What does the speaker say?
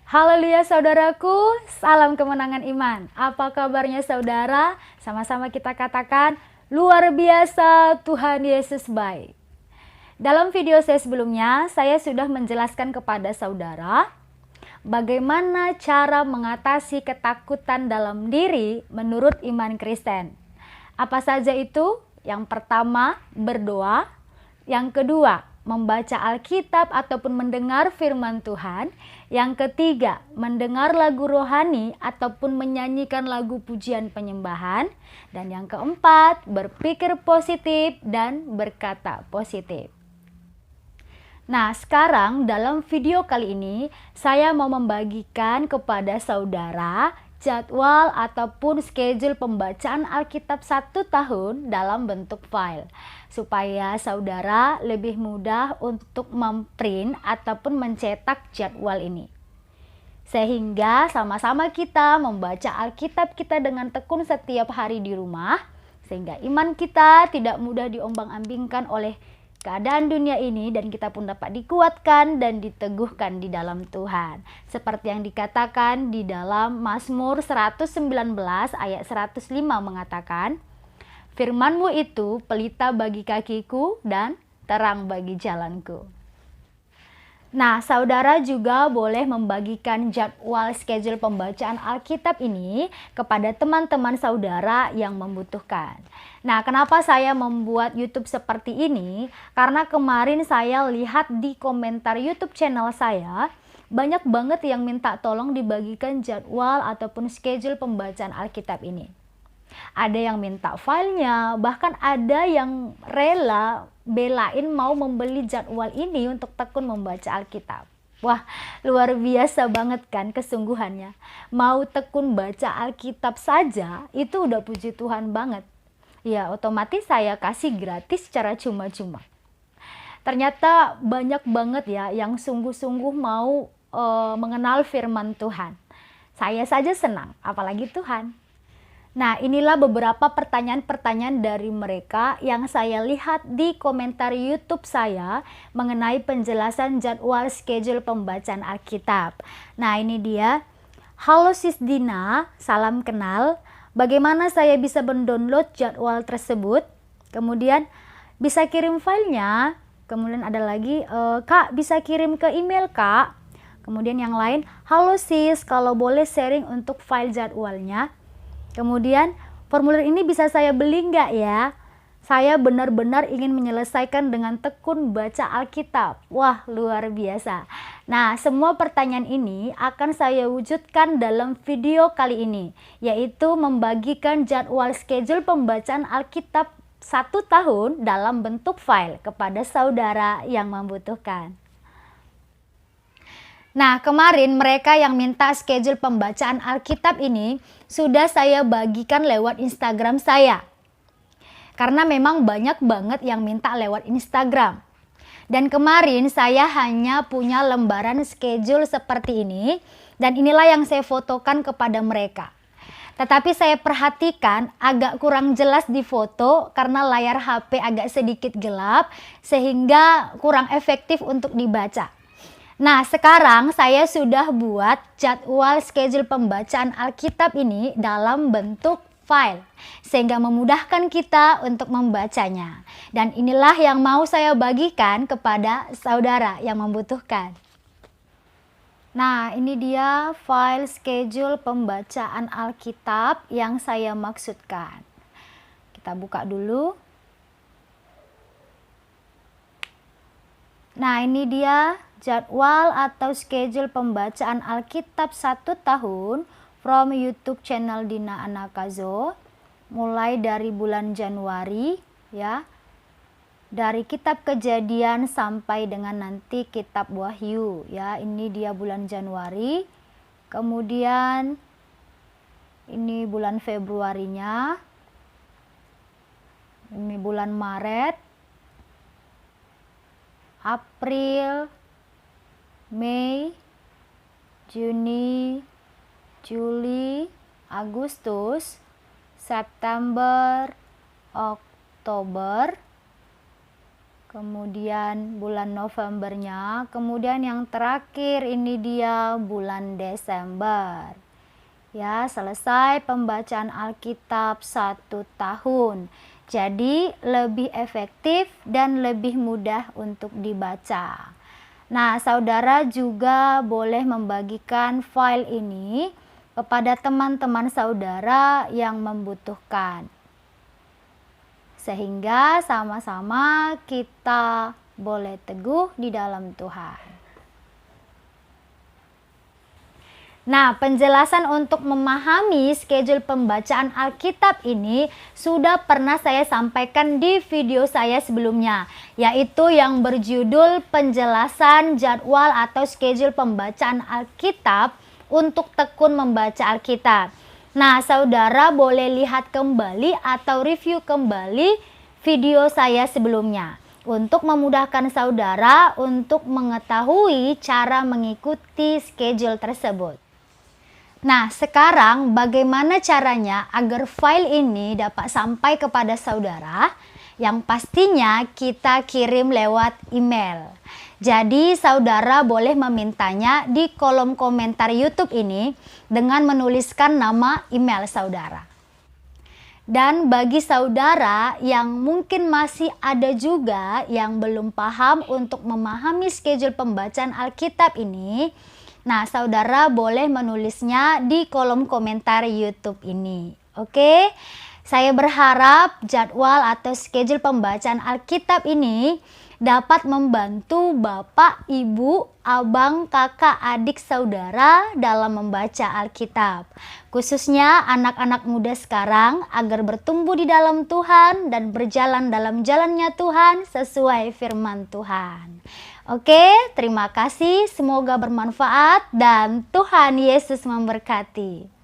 Haleluya saudaraku, salam kemenangan iman. Apa kabarnya saudara? Sama-sama kita katakan, luar biasa Tuhan Yesus baik. Dalam video saya sebelumnya, saya sudah menjelaskan kepada saudara bagaimana cara mengatasi ketakutan dalam diri menurut iman Kristen. Apa saja itu? Yang pertama, berdoa. Yang kedua, membaca Alkitab ataupun mendengar firman Tuhan. Yang ketiga, mendengar lagu rohani ataupun menyanyikan lagu pujian penyembahan. Dan yang keempat, berpikir positif dan berkata positif. Nah, sekarang dalam video kali ini saya mau membagikan kepada saudara jadwal ataupun schedule pembacaan Alkitab 1 tahun dalam bentuk file, supaya saudara lebih mudah untuk memprint ataupun mencetak jadwal ini. Sehingga sama-sama kita membaca Alkitab kita dengan tekun setiap hari di rumah, sehingga iman kita tidak mudah diombang-ambingkan oleh keadaan dunia ini, dan kita pun dapat dikuatkan dan diteguhkan di dalam Tuhan. Seperti yang dikatakan di dalam Mazmur 119 ayat 105 mengatakan, "Firman-Mu itu pelita bagi kakiku dan terang bagi jalanku." Nah, saudara juga boleh membagikan jadwal schedule pembacaan Alkitab ini kepada teman-teman saudara yang membutuhkan. Nah, kenapa saya membuat YouTube seperti ini? Karena kemarin saya lihat di komentar YouTube channel saya, banyak banget yang minta tolong dibagikan jadwal ataupun schedule pembacaan Alkitab ini. Ada yang minta filenya, bahkan ada yang rela belain mau membeli jadwal ini untuk tekun membaca Alkitab. Wah, luar biasa banget kan kesungguhannya. Mau tekun baca Alkitab saja itu udah puji Tuhan banget. Ya, otomatis saya kasih gratis secara cuma-cuma. Ternyata banyak banget ya yang sungguh-sungguh mau mengenal firman Tuhan. Saya saja senang, apalagi Tuhan. Nah, inilah beberapa pertanyaan-pertanyaan dari mereka yang saya lihat di komentar YouTube saya mengenai penjelasan jadwal schedule pembacaan Alkitab. Nah, ini dia. Halo Sis Dina, salam kenal. Bagaimana saya bisa mendownload jadwal tersebut? Kemudian bisa kirim filenya. Kemudian ada lagi, Kak bisa kirim ke email Kak. Kemudian yang lain, halo Sis, kalau boleh sharing untuk file jadwalnya. Kemudian formulir ini bisa saya beli nggak ya? Saya benar-benar ingin menyelesaikan dengan tekun baca Alkitab. Wah, luar biasa. Nah, semua pertanyaan ini akan saya wujudkan dalam video kali ini, yaitu membagikan jadwal schedule pembacaan Alkitab 1 tahun dalam bentuk file kepada saudara yang membutuhkan. Nah, kemarin mereka yang minta schedule pembacaan Alkitab ini sudah saya bagikan lewat Instagram saya. Karena memang banyak banget yang minta lewat Instagram. Dan kemarin saya hanya punya lembaran schedule seperti ini, dan inilah yang saya fotokan kepada mereka. Tetapi saya perhatikan agak kurang jelas di foto karena layar HP agak sedikit gelap sehingga kurang efektif untuk dibaca. Nah, sekarang saya sudah buat jadwal schedule pembacaan Alkitab ini dalam bentuk file, sehingga memudahkan kita untuk membacanya. Dan inilah yang mau saya bagikan kepada saudara yang membutuhkan. Nah, ini dia file schedule pembacaan Alkitab yang saya maksudkan. Kita buka dulu. Nah, ini dia jadwal atau schedule pembacaan Alkitab 1 tahun from YouTube channel Dina Anakazo, mulai dari bulan Januari ya. Dari kitab Kejadian sampai dengan nanti kitab Wahyu ya. Ini dia bulan Januari. Kemudian ini bulan Februarinya. Ini bulan Maret, April, Mei, Juni, Juli, Agustus, September, Oktober, Oktober, kemudian bulan Novembernya, kemudian yang terakhir ini dia bulan Desember. Ya, selesai pembacaan Alkitab 1 tahun. Jadi lebih efektif dan lebih mudah untuk dibaca. Nah, saudara juga boleh membagikan file ini kepada teman-teman saudara yang membutuhkan. Sehingga sama-sama kita boleh teguh di dalam Tuhan. Nah, penjelasan untuk memahami schedule pembacaan Alkitab ini sudah pernah saya sampaikan di video saya sebelumnya, yaitu yang berjudul penjelasan jadwal atau schedule pembacaan Alkitab untuk tekun membaca Alkitab. Nah, saudara boleh lihat kembali atau review kembali video saya sebelumnya untuk memudahkan saudara untuk mengetahui cara mengikuti schedule tersebut. Nah, sekarang bagaimana caranya agar file ini dapat sampai kepada saudara? Yang pastinya kita kirim lewat email. Jadi saudara boleh memintanya di kolom komentar YouTube ini dengan menuliskan nama email saudara. Dan bagi saudara yang mungkin masih ada juga yang belum paham untuk memahami schedule pembacaan Alkitab ini, nah, saudara boleh menulisnya di kolom komentar YouTube ini. Oke, saya berharap jadwal atau schedule pembacaan Alkitab ini dapat membantu Bapak, Ibu, Abang, Kakak, adik, saudara dalam membaca Alkitab. Khususnya anak-anak muda sekarang agar bertumbuh di dalam Tuhan dan berjalan dalam jalannya Tuhan sesuai firman Tuhan. Oke, terima kasih. Semoga bermanfaat dan Tuhan Yesus memberkati.